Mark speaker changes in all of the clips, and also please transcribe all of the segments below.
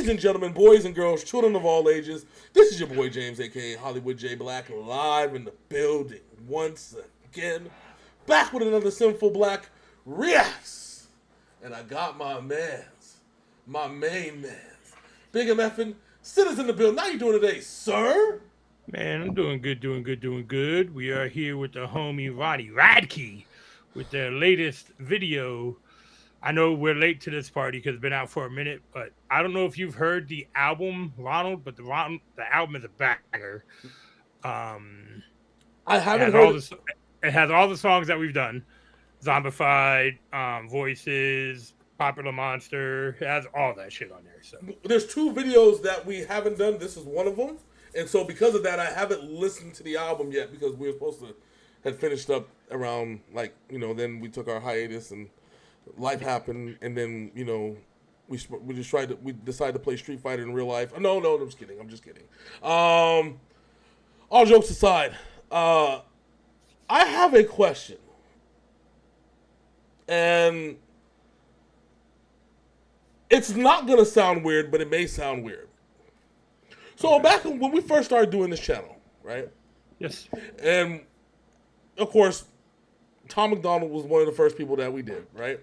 Speaker 1: Ladies and gentlemen, boys and girls, children of all ages, this is your boy James, a.k.a. Hollywood J. Black, live in the building once again. Back with another Synful Blaq Reacts. And I got my main mans, Big MFing, Sitters in the building. How you doing today, sir?
Speaker 2: Man, I'm doing good. We are here with the homie Ronnie Radke with their latest video. I know we're late to this party because it's been out for a minute, but I don't know if you've heard the album, Ronald, but the album is a banger.
Speaker 1: I haven't heard it.
Speaker 2: It has all the songs that we've done. Zombified, Voices, Popular Monster. It has all that shit on there. So
Speaker 1: there's two videos that we haven't done. This is one of them. And so because of that, I haven't listened to the album yet because we were supposed to have finished up around, then we took our hiatus and life happened. And then, we decided to play Street Fighter in real life. No, I'm just kidding. All jokes aside, I have a question. And it's not going to sound weird, but it may sound weird. So back when we first started doing this channel, right?
Speaker 2: Yes.
Speaker 1: And, of course, Tom McDonald was one of the first people that we did, right?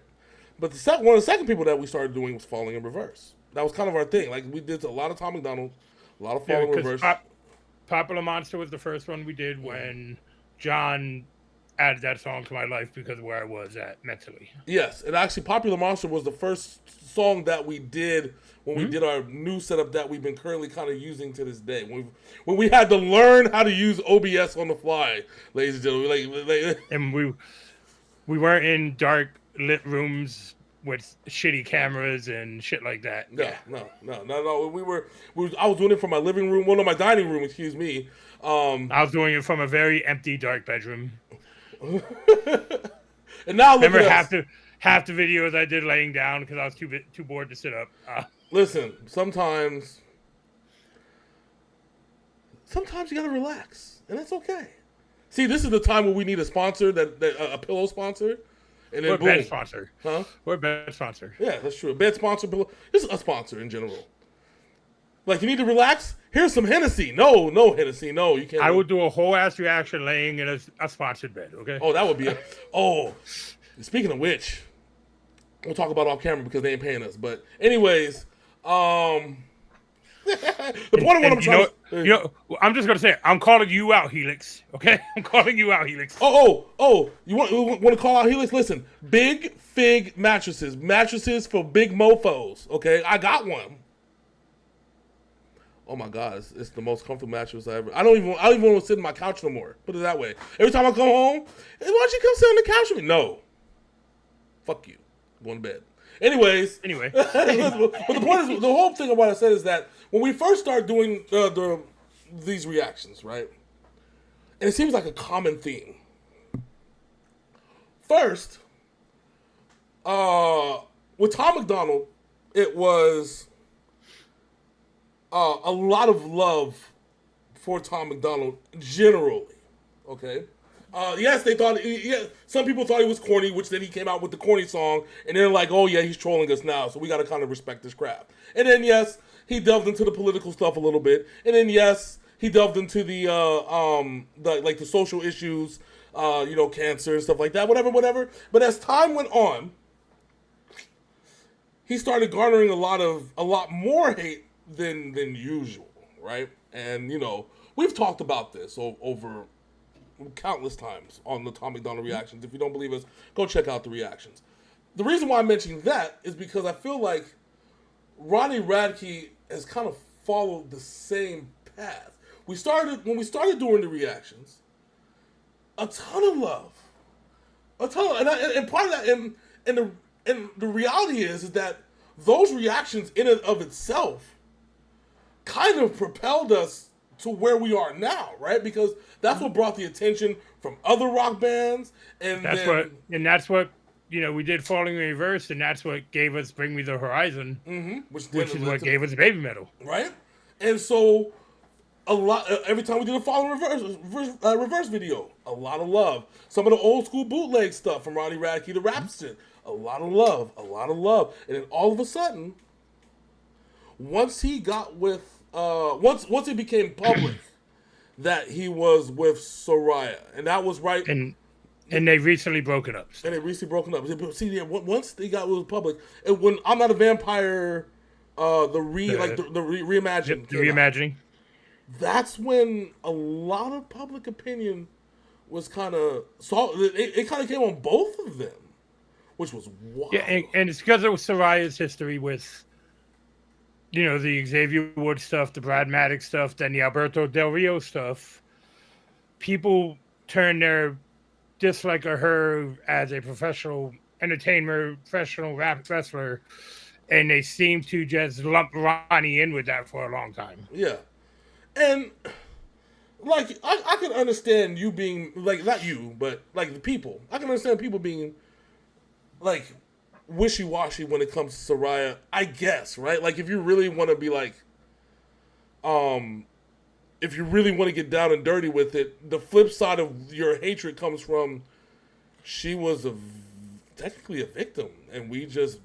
Speaker 1: But one of the second people that we started doing was Falling in Reverse. That was kind of our thing. Like, we did a lot of Tom McDonald, a lot of Falling in Reverse.
Speaker 2: Popular Monster was the first one we did when John added that song to my life because of where I was at mentally.
Speaker 1: Yes, and actually Popular Monster was the first song that we did when we did our new setup that we've been currently kind of using to this day. When we had to learn how to use OBS on the fly, ladies and gentlemen.
Speaker 2: And we weren't in dark lit rooms with shitty cameras and shit like that.
Speaker 1: No, not at all. I was doing it from my living room, my dining room, excuse me.
Speaker 2: I was doing it from a very empty, dark bedroom.
Speaker 1: And now look
Speaker 2: remember
Speaker 1: at
Speaker 2: half the videos I did laying down because I was too bored to sit up.
Speaker 1: Listen, sometimes you gotta relax, and that's okay. See, this is the time where we need a sponsor, a pillow sponsor, and then
Speaker 2: or a bed sponsor,
Speaker 1: huh?
Speaker 2: Or a bed sponsor.
Speaker 1: Yeah, that's true. A bed sponsor, pillow. This is a sponsor in general. Like, you need to relax? Here's some Hennessy. No Hennessy. No, you can't.
Speaker 2: I would do a whole ass reaction laying in a sponsored bed, okay?
Speaker 1: Oh, that would be speaking of which, we'll talk about off camera because they ain't paying us. But anyways, the point of what I'm trying to...
Speaker 2: I'm just going to say it. I'm calling you out, Helix, okay? I'm calling you out, Helix.
Speaker 1: Oh, you want to call out Helix? Listen, Big Fig mattresses for big mofos, okay? I got one. Oh my God, it's the most comfortable mattress I ever. I don't even want to sit on my couch no more. Put it that way. Every time I come home, hey, why don't you come sit on the couch with me? No. Fuck you. I'm going to bed. Anyway. But the point is, the whole thing of what I said is that when we first started doing these reactions, right? And it seems like a common theme. First, with Tom McDonald, it was a lot of love for Tom McDonald generally, okay? Yes, they thought, some people thought he was corny, which then he came out with the corny song, and they're like, oh yeah, he's trolling us now, so we gotta kind of respect his craft. And then yes, he delved into the political stuff a little bit, and then yes, he delved into the social issues, cancer and stuff like that, whatever. But as time went on, he started garnering a lot more hate than usual, right? And we've talked about this over countless times on the Tom McDonald reactions. If you don't believe us, go check out the reactions. The reason why I'm mentioning that is because I feel like Ronnie Radke has kind of followed the same path. When we started doing the reactions, a ton of love, and part of that, and the reality is that those reactions in and of itself kind of propelled us to where we are now, right? Because that's what brought the attention from other rock bands, and
Speaker 2: that's what we did Falling in Reverse, and that's what gave us Bring Me the Horizon, which is what gave us Baby Metal,
Speaker 1: right? And so every time we did a Falling Reverse video, a lot of love. Some of the old school bootleg stuff from Ronnie Radke, the rap shit, a lot of love. And then all of a sudden, once he got with once it became public that he was with Soraya, and that was right.
Speaker 2: And they recently broken up. So.
Speaker 1: And they recently broken up. See, yeah, once they got with the public, and when I'm Not a Vampire, the reimagined,
Speaker 2: The reimagining.
Speaker 1: That's when a lot of public opinion was kind of it kind of came on both of them, which was wild.
Speaker 2: Yeah, and it's because of Soraya's history with, the Xavier Woods stuff, the Brad Maddox stuff, then the Alberto Del Rio stuff. People turn their dislike of her as a professional entertainer, professional wrestler, and they seem to just lump Ronnie in with that for a long time.
Speaker 1: Yeah, and like I can understand you being like, not you, but like the people. I can understand people being like wishy-washy when it comes to Soraya, I guess, right? Like if you really want to be like, if you really want to get down and dirty with it, the flip side of your hatred comes from she was technically a victim, and we just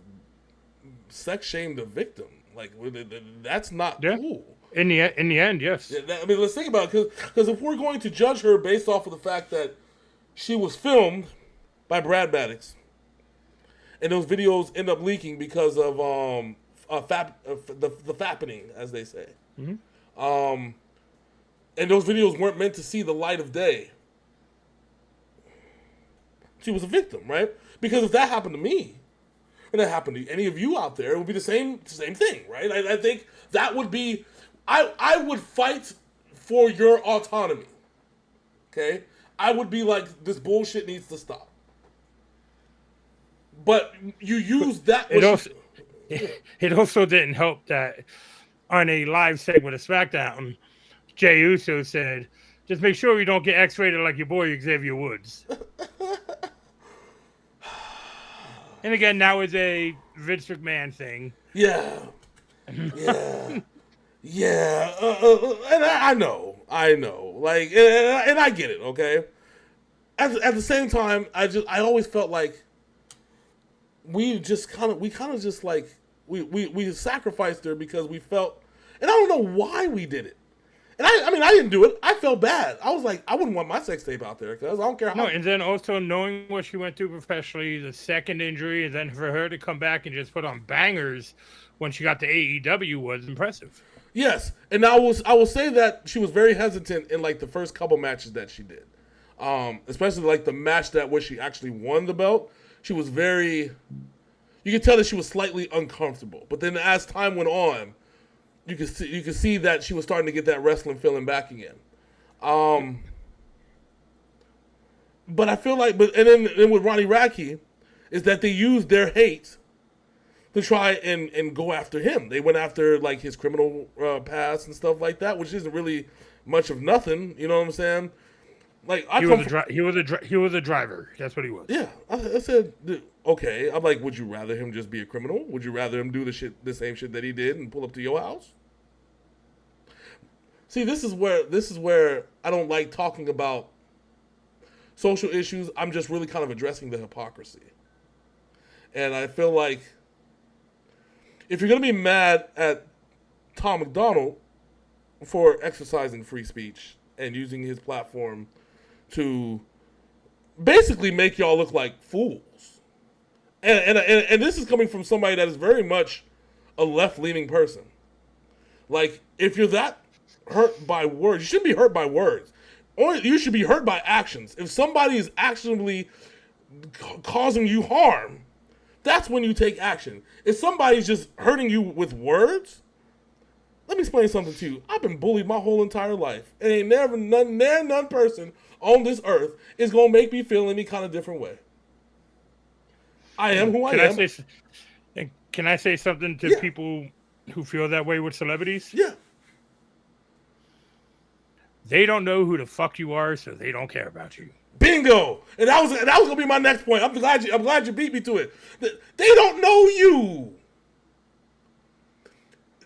Speaker 1: sex shamed the victim. Like that's not cool.
Speaker 2: In the end, yes.
Speaker 1: Yeah, I mean, let's think about it, because if we're going to judge her based off of the fact that she was filmed by Brad Maddox, and those videos end up leaking because of the fappening, as they say. Mm-hmm. And those videos weren't meant to see the light of day. She was a victim, right? Because if that happened to me, and that happened to any of you out there, it would be the same thing, right? I think that would be, I would fight for your autonomy, okay? I would be like, this bullshit needs to stop. But you use that.
Speaker 2: It also didn't help that on a live segment of SmackDown, Jey Uso said, "Just make sure you don't get X-rated like your boy Xavier Woods." And again, that was a Vince McMahon thing.
Speaker 1: Yeah. Yeah. And I know. Like, and I get it. Okay. At the same time, I always felt like we sacrificed her because we felt, and I don't know why we did it. And I mean, I didn't do it. I felt bad. I was like, I wouldn't want my sex tape out there because I don't care how.
Speaker 2: No, and then also knowing what she went through professionally, the second injury, and then for her to come back and just put on bangers when she got to AEW was impressive.
Speaker 1: Yes, and I will say that she was very hesitant in like the first couple matches that she did, especially like the match where she actually won the belt. She was very. You could tell that she was slightly uncomfortable, but then as time went on, you could see that she was starting to get that wrestling feeling back again. But I feel like, and then with Ronnie Radke, is that they used their hate to try and go after him. They went after like his criminal past and stuff like that, which isn't really much of nothing. You know what I'm saying? Like
Speaker 2: he was a driver. That's what he was.
Speaker 1: Yeah, I said okay. I'm like, would you rather him just be a criminal? Would you rather him do the same shit that he did and pull up to your house? See, this is where I don't like talking about social issues. I'm just really kind of addressing the hypocrisy, and I feel like if you're gonna be mad at Tom McDonald for exercising free speech and using his platform to basically make y'all look like fools. And this is coming from somebody that is very much a left-leaning person. Like, if you're that hurt by words, you shouldn't be hurt by words. Or you should be hurt by actions. If somebody is actionably causing you harm, that's when you take action. If somebody's just hurting you with words, let me explain something to you. I've been bullied my whole entire life. And ain't never none person on this earth is going to make me feel any kind of different way. I am who I am.
Speaker 2: Can I say something to people who feel that way with celebrities?
Speaker 1: Yeah.
Speaker 2: They don't know who the fuck you are, so they don't care about you.
Speaker 1: Bingo! And that was gonna be my next point. I'm glad you beat me to it. They don't know you.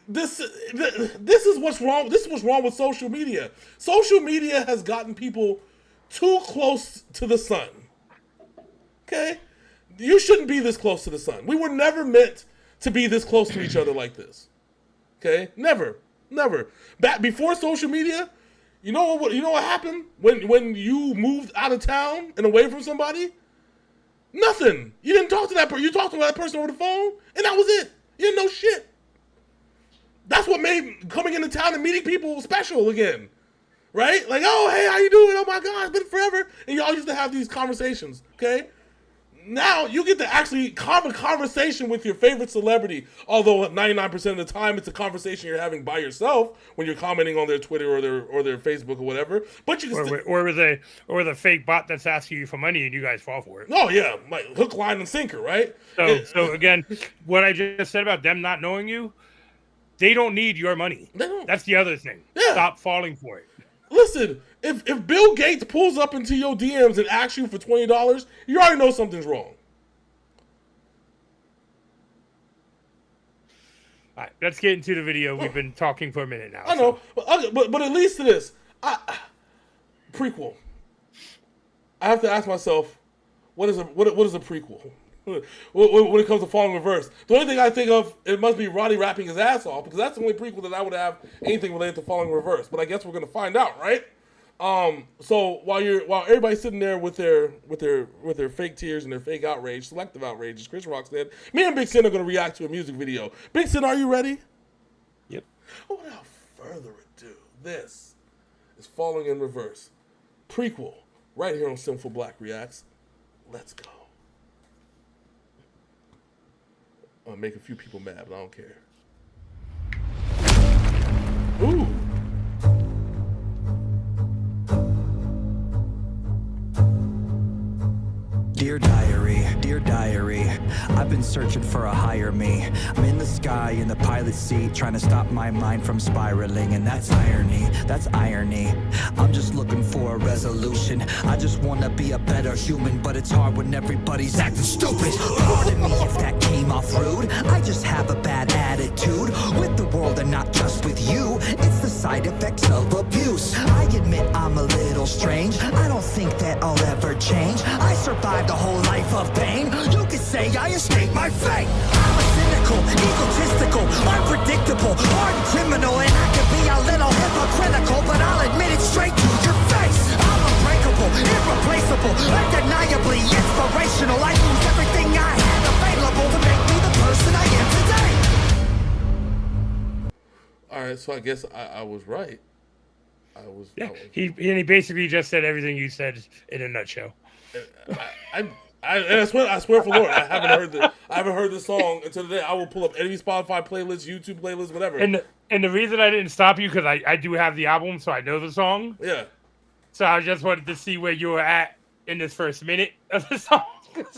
Speaker 1: This is what's wrong. This is what's wrong with social media. Social media has gotten people too close to the sun. Okay? You shouldn't be this close to the sun. We were never meant to be this close to each other like this. Okay, never. Back before social media, you know what happened when you moved out of town and away from somebody? Nothing. You didn't talk to that person. You talked to that person over the phone, and that was it. You didn't know shit. That's what made coming into town and meeting people special again. Right? Like, oh, hey, how you doing? Oh, my God, it's been forever. And y'all used to have these conversations, okay? Now you get to actually have a conversation with your favorite celebrity, although 99% of the time it's a conversation you're having by yourself when you're commenting on their Twitter or their Facebook or whatever. But you can
Speaker 2: or with a fake bot that's asking you for money and you guys fall for it.
Speaker 1: Oh yeah, like hook, line, and sinker, right?
Speaker 2: So again, what I just said about them not knowing you, they don't need your money.
Speaker 1: They don't.
Speaker 2: That's the other thing.
Speaker 1: Yeah.
Speaker 2: Stop falling for it.
Speaker 1: Listen, if Bill Gates pulls up into your DMs and asks you for $20, you already know something's wrong.
Speaker 2: All right, let's get into the video. We've been talking for a minute now.
Speaker 1: I know, but at least to this, prequel. I have to ask myself, what is a prequel? When it comes to Falling Reverse, the only thing I think of, it must be Ronnie rapping his ass off, because that's the only prequel that I would have anything related to Falling Reverse. But I guess we're gonna find out, right? So while everybody's sitting there with their fake tears and their fake outrage, selective outrage, as Chris Rock said, me and Big Sin are gonna react to a music video. Big Sin, are you ready?
Speaker 2: Yep.
Speaker 1: Well, without further ado, this is Falling in Reverse, prequel, right here on Synful Blaq Reacts. Let's go. I'll make a few people mad, but I don't care. Ooh.
Speaker 3: Dear diary, I've been searching for a higher me. I'm in the sky in the pilot seat, trying to stop my mind from spiraling, and that's irony. I'm just looking for a resolution. I just wanna be a better human, but it's hard when everybody's acting stupid. Pardon me if that came off rude. I just have a bad attitude with the world and not just with you. It's the side effects of abuse. I admit I'm a little strange. I don't think that I'll ever change. I survived a whole life of pain. You could say I escaped my fate. I'm a cynical, egotistical, unpredictable, hardened criminal, and I can be a little hypocritical, but I'll admit it straight to your face. I'm unbreakable, irreplaceable, undeniably inspirational. I use everything I had available to make me the person I am today.
Speaker 1: All right, so I guess I was right.
Speaker 2: He basically just said everything you said in a nutshell.
Speaker 1: I swear for Lord, I haven't heard this song until today. I will pull up any Spotify playlist, YouTube playlist, whatever.
Speaker 2: And the reason I didn't stop you, because I do have the album, so I know the song.
Speaker 1: Yeah.
Speaker 2: So I just wanted to see where you were at in this first minute of the song.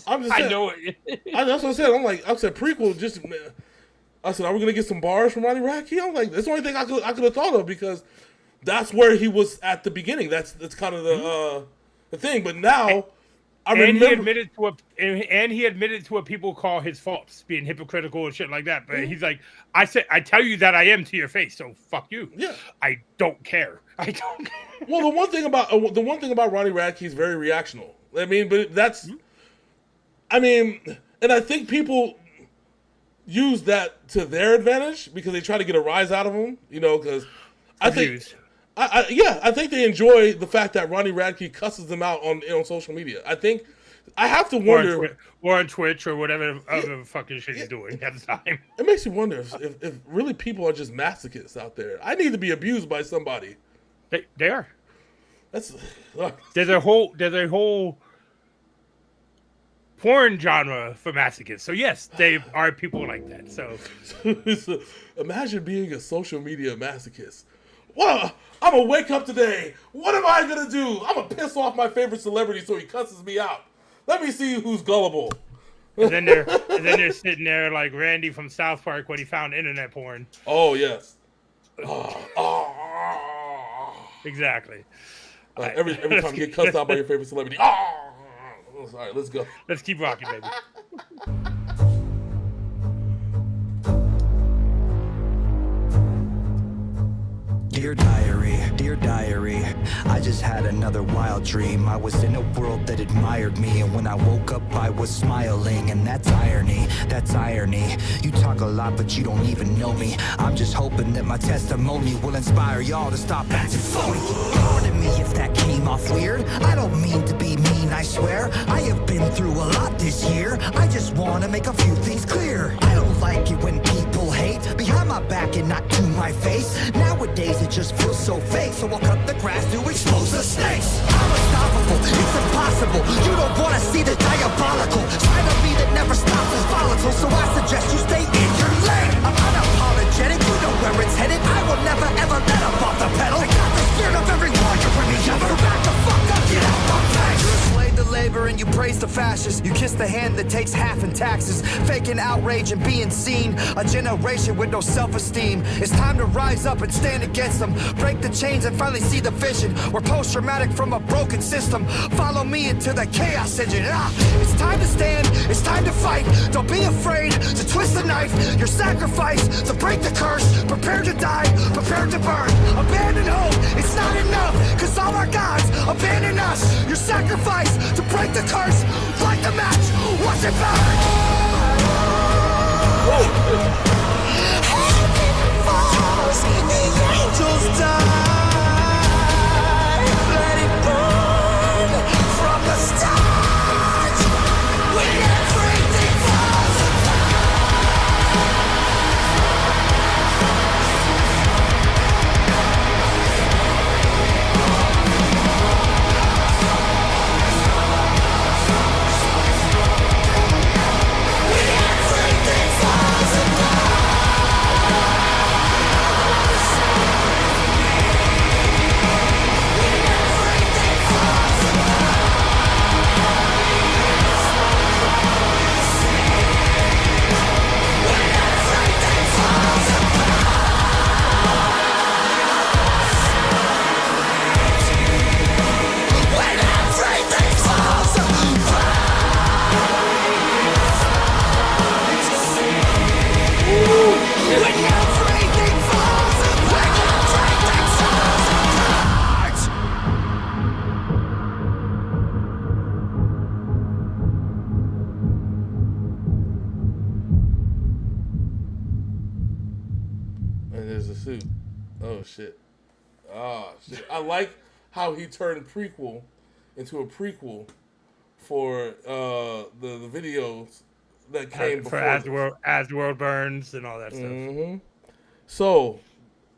Speaker 1: I'm just saying,
Speaker 2: I know it.
Speaker 1: That's what I said. I said prequel. I said, are we gonna get some bars from Ronnie Radke? I'm like, that's the only thing I could have thought of, because that's where he was at the beginning. That's kind of the thing. But now.
Speaker 2: He admitted to what people call his faults, being hypocritical and shit like that. But he's like, I tell you that I am to your face, so fuck you.
Speaker 1: Yeah,
Speaker 2: I don't care. I don't care.
Speaker 1: Well, the one thing about Ronnie Radke is very reactional. I mean, but that's, I mean, and I think people use that to their advantage because they try to get a rise out of him. You know, because I think. I think they enjoy the fact that Ronnie Radke cusses them out on social media. I have to wonder,
Speaker 2: or on Twitch or whatever other fucking shit he's doing at the time.
Speaker 1: It makes you wonder if really people are just masochists out there. I need to be abused by somebody.
Speaker 2: They are. There's a whole porn genre for masochists. So yes, they are people like that. So
Speaker 1: imagine being a social media masochist. Well, I'm going to wake up today. What am I going to do? I'm going to piss off my favorite celebrity so he cusses me out. Let me see who's gullible.
Speaker 2: And then they're sitting there like Randy from South Park when he found internet porn.
Speaker 1: Oh, yes.
Speaker 2: Exactly.
Speaker 1: Every time you get cussed out by your favorite celebrity. All right, let's go.
Speaker 2: Let's keep rocking, baby.
Speaker 3: Dear diary, I just had another wild dream. I was in a world that admired me, and when I woke up I was smiling. And that's irony, that's irony. You talk a lot but you don't even know me. I'm just hoping that my testimony will inspire y'all to stop acting phony. Pardon me if that came off weird. I don't mean to be mean, I swear. I have been through a lot this year. I just want to make a few things clear. I don't like it when people hate behind my back and not to my face. Nowadays it just feels so fake, so I'll cut the grass to expose the snakes. I'm unstoppable, it's impossible. You don't want to see the diabolical side of me that never stops is volatile, so I suggest you stay in your lane. I'm unapologetic, you know where it's headed. I will never ever let up off the pedal. I got the spirit of every warrior in me. Ever back the fuck up, get out my face. You enslaved the labor and you praise the fascists. You kiss the hand that takes half in taxes, faking outrage and being seen. A generation with no self-esteem. It's time to rise up and stand against them. Break the chains and finally see the vision. We're post-traumatic from a broken system. Follow me into the chaos engine. It's time to stand, it's time to fight. Don't be afraid to twist the knife. Your sacrifice to break the curse. Prepare to die, prepare to burn. Abandon hope, it's not enough, cause all our gods abandon us. Your sacrifice to break the curse. Light the match, watch it burn. Heaven falls, the angels die. Let it burn from the start. When everything falls
Speaker 1: I like how he turned Prequel into a prequel for the videos that came before.
Speaker 2: For As the World Burns and all that stuff.
Speaker 1: So,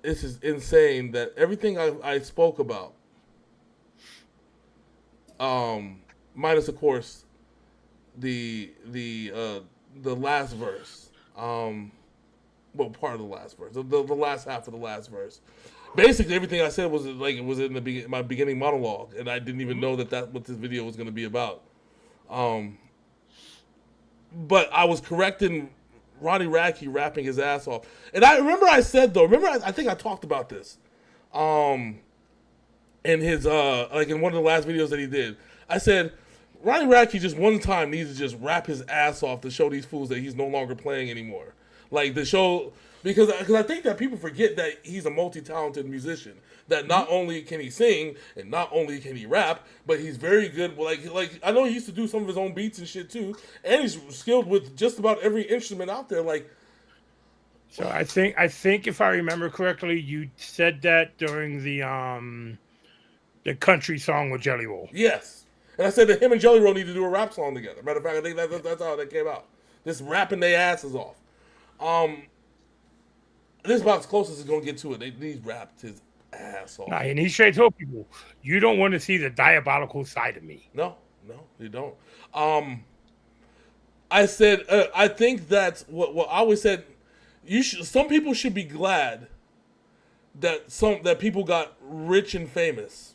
Speaker 1: this is insane that everything I spoke about, minus of course the last verse, well, part of the last verse, the last half of the last verse. Basically, everything I said was like it was in my beginning monologue, and I didn't even know that what this video was going to be about. But I was correcting Ronnie Radke rapping his ass off, and I remember I said though. I think I talked about this, in his like in one of the last videos that he did. I said Ronnie Radke just one time needs to just rap his ass off to show these fools that he's no longer playing anymore. Like the show. Because I think that people forget that he's a multi-talented musician. That not only can he sing and not only can he rap, but he's very good. Like I know he used to do some of his own beats and shit too, and he's skilled with just about every instrument out there. Like,
Speaker 2: so I think if I remember correctly, you said that during the country song with Jelly Roll.
Speaker 1: Yes, and I said that him and Jelly Roll need to do a rap song together. Matter of fact, I think that's how that came out. Just rapping their asses off. This is about as close as it's going to get to it. He's rapped his ass off.
Speaker 2: Nah, and he straight told people, you don't want to see the diabolical side of me.
Speaker 1: No, you don't. I said, I think that's what I always said. Some people should be glad that people got rich and famous.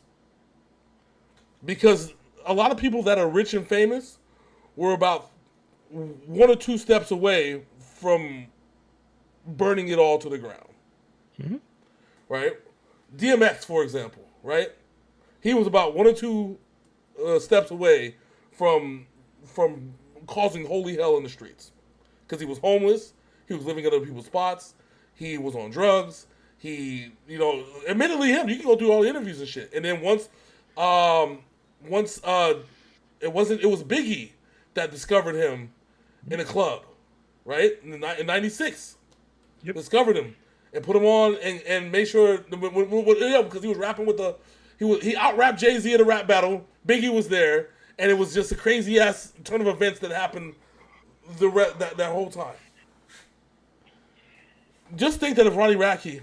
Speaker 1: Because a lot of people that are rich and famous were about 1 or 2 steps away from burning it all to the ground. Mm-hmm. Right? DMX, for example, right? He was about 1 or 2 steps away from causing holy hell in the streets. Because he was homeless, he was living at other people's spots, he was on drugs, He, you know, admittedly him. You can go through all the interviews and shit. And then once it was Biggie that discovered him in a club, right? In '96,
Speaker 2: Yep.
Speaker 1: discovered him and put him on and made sure because he was rapping with he out-rapped Jay-Z at a rap battle. Biggie was there, and it was just a crazy ass turn of events that happened that whole time. Just think that if Ronnie Radke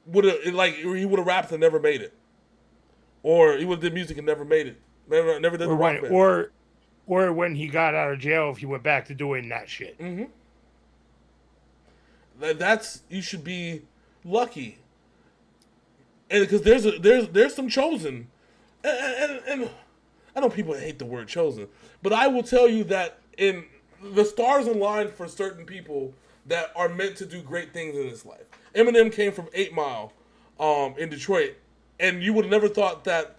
Speaker 1: would have rapped and never made it, or he would have did music and never made it, never did the rock band.
Speaker 2: Or when he got out of jail, if he went back to doing that shit.
Speaker 1: Mm-hmm. You should be lucky, and because there's some chosen, and I know people hate the word chosen, but I will tell you that in the stars align for certain people that are meant to do great things in this life. Eminem came from 8 Mile, in Detroit, and you would have never thought that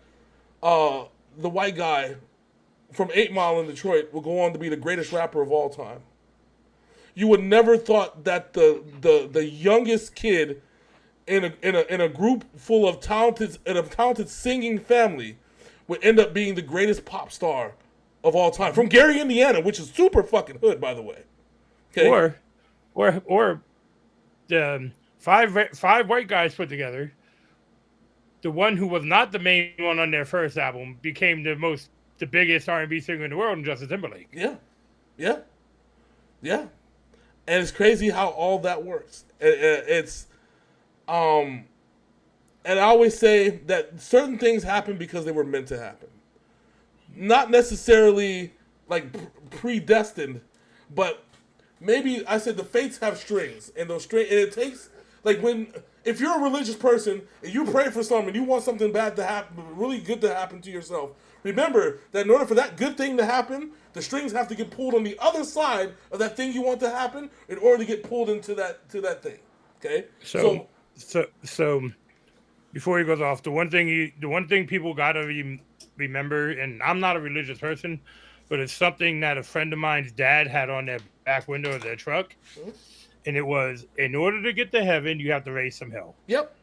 Speaker 1: the white guy from 8 Mile in Detroit would go on to be the greatest rapper of all time. You would never thought that the youngest kid in a group full of talented singing family would end up being the greatest pop star of all time from Gary, Indiana, which is super fucking hood, by the way. Okay?
Speaker 2: Or the five white guys put together. The one who was not the main one on their first album became the biggest R&B singer in the world, Justin Timberlake.
Speaker 1: Yeah. And it's crazy how all that works. And I always say that certain things happen because they were meant to happen. Not necessarily like predestined, but maybe I said the fates have strings, and those strings, and it takes if you're a religious person and you pray for something and you want something bad to happen, really good to happen to yourself, remember that in order for that good thing to happen, the strings have to get pulled on the other side of that thing you want to happen in order to get pulled into that thing. Okay.
Speaker 2: So before he goes off, the one thing people gotta remember, and I'm not a religious person, but it's something that a friend of mine's dad had on their back window of their truck, and it was, in order to get to heaven, you have to raise some hell.
Speaker 1: Yep.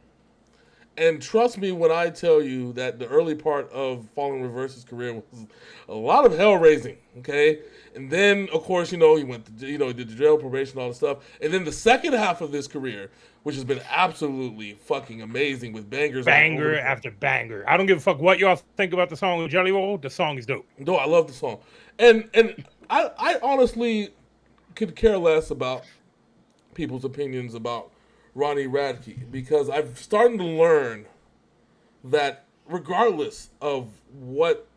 Speaker 1: And trust me when I tell you that the early part of Falling Reverse's career was a lot of hell raising, okay? And then, of course, he went to, he did the jail, probation, all the stuff. And then the second half of this career, which has been absolutely fucking amazing with bangers.
Speaker 2: Banger after banger. I don't give a fuck what y'all think about the song Jelly Roll. The song is dope.
Speaker 1: No, I love the song. And I honestly could care less about people's opinions about Ronnie Radke, because I've started to learn that regardless of what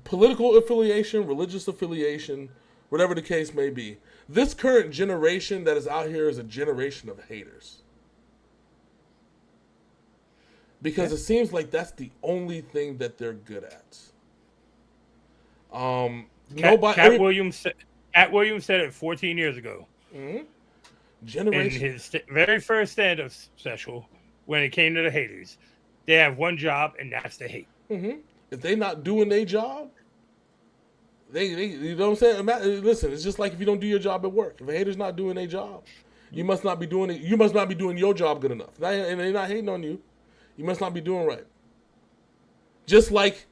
Speaker 1: political affiliation, religious affiliation, whatever the case may be, this current generation that is out here is a generation of haters. Because it seems like that's the only thing that they're good at.
Speaker 2: Cat Williams said it 14 years ago.
Speaker 1: Mm-hmm.
Speaker 2: In his very first stand-up special, when it came to the haters, they have one job, and that's to hate.
Speaker 1: Mm-hmm. If they not doing their job, they you know what I'm saying? Listen, it's just like if you don't do your job at work. If a hater's not doing their job, you must not be doing it. You must not be doing your job good enough. And they're not hating on you. You must not be doing right. Just like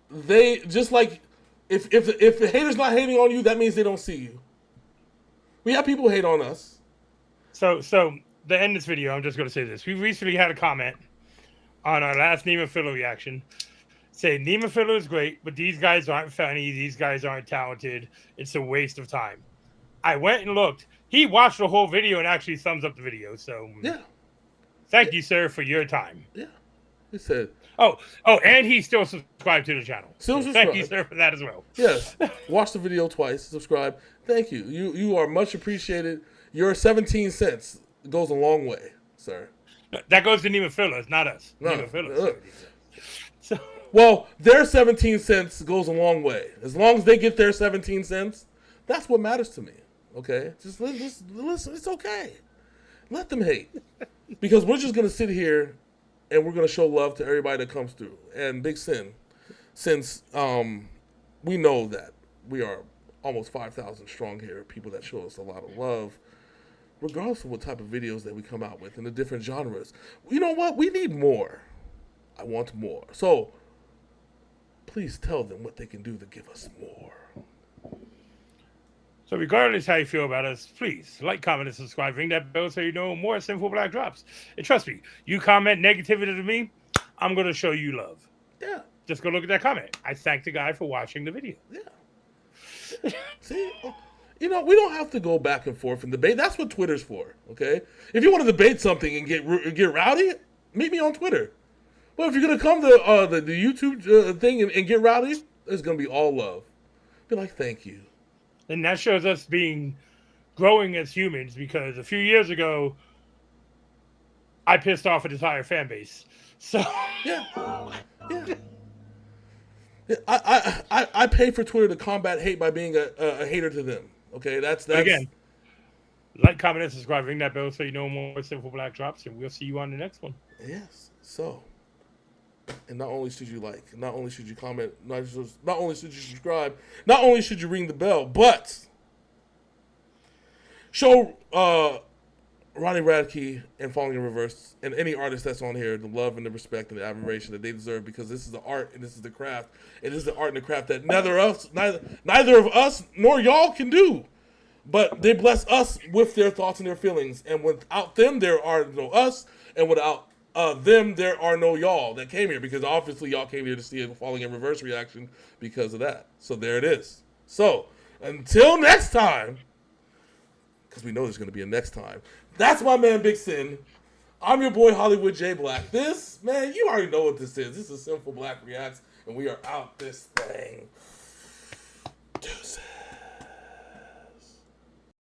Speaker 1: if the hater's not hating on you, that means they don't see you. We have people hate on us.
Speaker 2: So to end this video, I'm just going to say this. We recently had a comment on our last Nima Filler reaction saying Nima Filler is great, but these guys aren't funny. These guys aren't talented. It's a waste of time. I went and looked. He watched the whole video and actually thumbs up the video. So
Speaker 1: yeah,
Speaker 2: thank you, sir, for your time.
Speaker 1: Yeah, he said.
Speaker 2: Oh, and he still subscribed to the channel.
Speaker 1: Still
Speaker 2: so
Speaker 1: subscribed.
Speaker 2: Thank you, sir, for that as well.
Speaker 1: Yes, watch the video twice. Subscribe. Thank you. You are much appreciated. Your 17 cents goes a long way, sir.
Speaker 2: That goes to Nima Fillers, not us.
Speaker 1: No,
Speaker 2: Nima Fillers. So,
Speaker 1: well, their 17 cents goes a long way. As long as they get their 17 cents, that's what matters to me. Okay? Just listen. It's okay. Let them hate. Because we're just going to sit here and we're going to show love to everybody that comes through. And Big Sin, since we know that we are almost 5,000 strong here, people that show us a lot of love, regardless of what type of videos that we come out with in the different genres, you know what? We need more. I want more. So please tell them what they can do to give us more.
Speaker 2: So regardless how you feel about us, please like, comment, and subscribe. Ring that bell so you know more Synful Blaq drops. And trust me, you comment negativity to me, I'm going to show you love.
Speaker 1: Yeah.
Speaker 2: Just go look at that comment. I thank the guy for watching the video.
Speaker 1: Yeah. See? You know, we don't have to go back and forth and debate. That's what Twitter's for, okay? If you want to debate something and get rowdy, meet me on Twitter. But if you're going to come to the YouTube thing and get rowdy, it's going to be all love. Be like, thank you.
Speaker 2: And that shows us growing as humans, because a few years ago, I pissed off an entire fan base. So
Speaker 1: yeah. I pay for Twitter to combat hate by being a hater to them. Okay, that's
Speaker 2: again. Like, comment, and subscribe. Ring that bell so you know more Synful Blaq drops, and we'll see you on the next one.
Speaker 1: Yes. So, and not only should you like, not only should you comment, not only should you subscribe, not only should you ring the bell, but show Ronnie Radke and Falling in Reverse and any artist that's on here the love and the respect and the admiration that they deserve, because this is the art and this is the craft, and this is the art and the craft that neither of us nor y'all can do. But they bless us with their thoughts and their feelings, and without them there are no us, and without them there are no y'all that came here, because obviously y'all came here to see a Falling in Reverse reaction because of that. So there it is. So until next time, because we know there's going to be a next time. That's my man, Big Sin. I'm your boy, Hollywood J. Black. This, man, you already know what this is. This is Synful Blaq Reacts, and we are out this thing. Deuces.